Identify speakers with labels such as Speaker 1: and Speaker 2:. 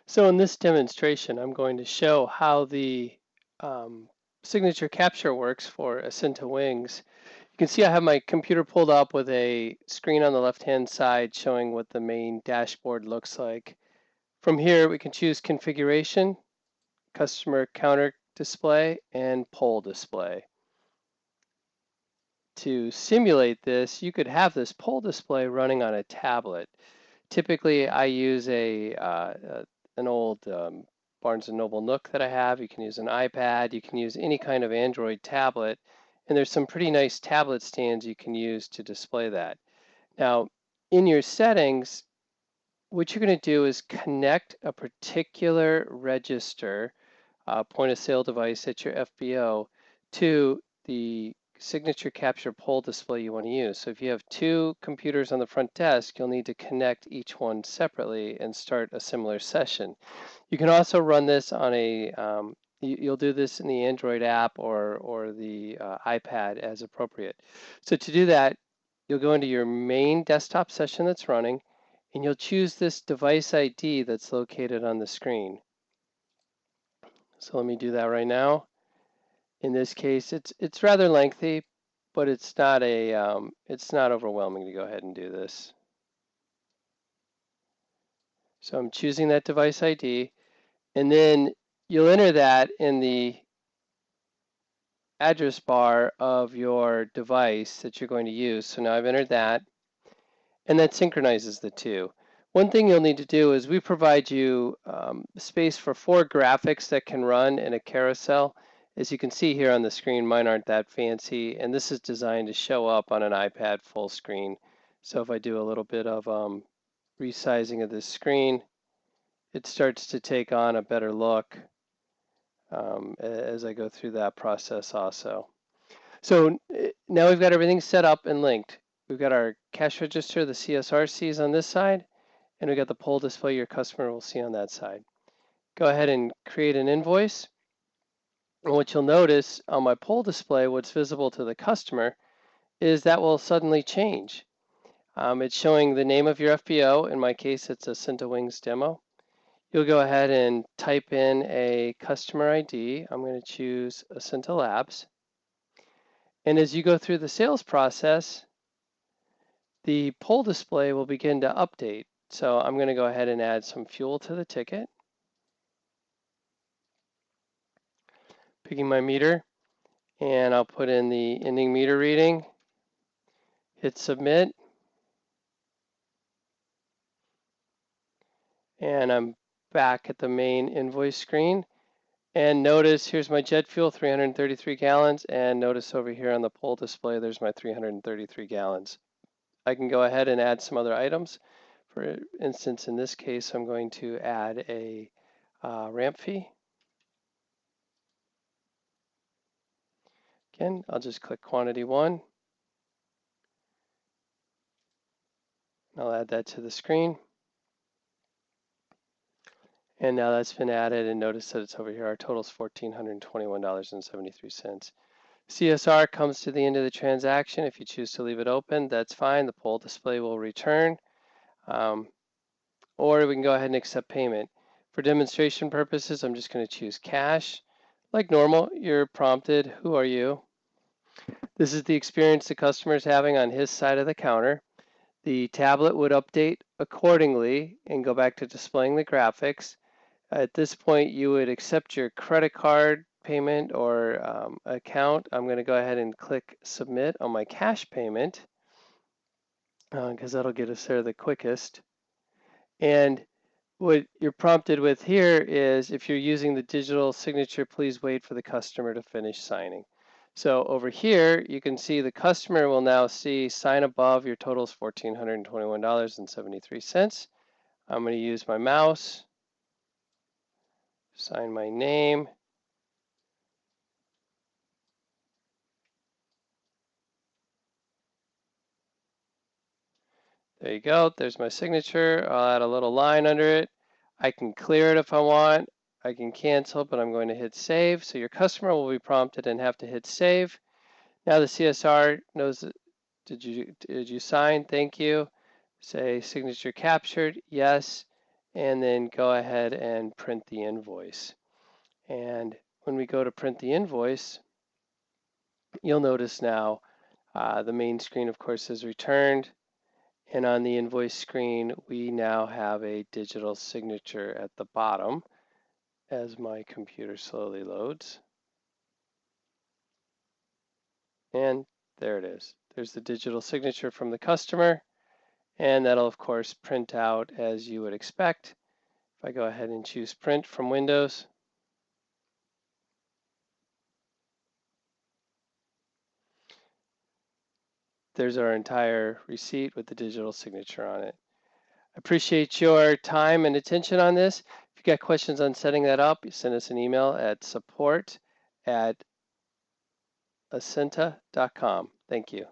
Speaker 1: So in this demonstration, I'm going to show how the um, signature capture works for Essinta Wings. You can see I have my computer pulled up with a screen on the left-hand side showing what the main dashboard looks like. From here, we can choose configuration, customer counter display, and poll display. To simulate this, you could have this poll display running on a tablet. Typically, I use an old Barnes & Noble Nook that I have. You can use an iPad. You can use any kind of Android tablet. And there's some pretty nice tablet stands you can use to display that. Now, in your settings, what you're going to do is connect a particular register, point of sale device at your FBO, to the signature capture poll display you want to use. So if you have two computers on the front desk, you'll need to connect each one separately and start a similar session. You can also run this on you'll do this in the Android app or the iPad as appropriate. So to do that, you'll go into your main desktop session that's running, and you'll choose this device ID that's located on the screen. So let me do that right now. In this case, it's rather lengthy, but it's not overwhelming to go ahead and do this. So I'm choosing that device ID, and then you'll enter that in the address bar of your device that you're going to use. So now I've entered that, and that synchronizes the two. One thing you'll need to do is we provide you space for 4 graphics that can run in a carousel. As you can see here on the screen, mine aren't that fancy, and this is designed to show up on an iPad full screen. So if I do a little bit of resizing of this screen, it starts to take on a better look as I go through that process also. So now we've got everything set up and linked. We've got our cash register, the CSRCs on this side, and we've got the poll display your customer will see on that side. Go ahead and create an invoice. And what you'll notice on my poll display, what's visible to the customer, is that will suddenly change. It's showing the name of your FBO. In my case, it's Essinta Wings Demo. You'll go ahead and type in a customer ID. I'm going to choose Essinta Labs. And as you go through the sales process, the poll display will begin to update. So I'm going to go ahead and add some fuel to the ticket. Picking my meter, and I'll put in the ending meter reading, hit submit, and I'm back at the main invoice screen. And notice here's my jet fuel, 333 gallons, and notice over here on the poll display there's my 333 gallons. I can go ahead and add some other items. For instance, in this case, I'm going to add a ramp fee. Again, I'll just click quantity 1. I'll add that to the screen. And now that's been added, and notice that it's over here. Our total is $1,421.73. CSR comes to the end of the transaction. If you choose to leave it open, that's fine. The poll display will return. Or we can go ahead and accept payment. For demonstration purposes, I'm just going to choose cash. Like normal, you're prompted, who are you? This is the experience the customer is having on his side of the counter. The tablet would update accordingly and go back to displaying the graphics. At this point, you would accept your credit card payment or account. I'm going to go ahead and click submit on my cash payment because that'll get us there the quickest. And what you're prompted with here is if you're using the digital signature, please wait for the customer to finish signing. So over here, you can see the customer will now see sign above, your total is $1,421.73. I'm going to use my mouse, sign my name. There you go, there's my signature. I'll add a little line under it. I can clear it if I want. I can cancel, but I'm going to hit save. So your customer will be prompted and have to hit save. Now the CSR knows that, did you sign? Thank you. Say signature captured, yes. and then go ahead and print the invoice. And when we go to print the invoice, you'll notice now the main screen, of course, is returned. And on the invoice screen, we now have a digital signature at the bottom as my computer slowly loads. And there it is. There's the digital signature from the customer. And that'll, of course, print out as you would expect. If I go ahead and choose print from Windows, there's our entire receipt with the digital signature on it. I appreciate your time and attention on this. If you got questions on setting that up, send us an email at support@essinta.com. Thank you.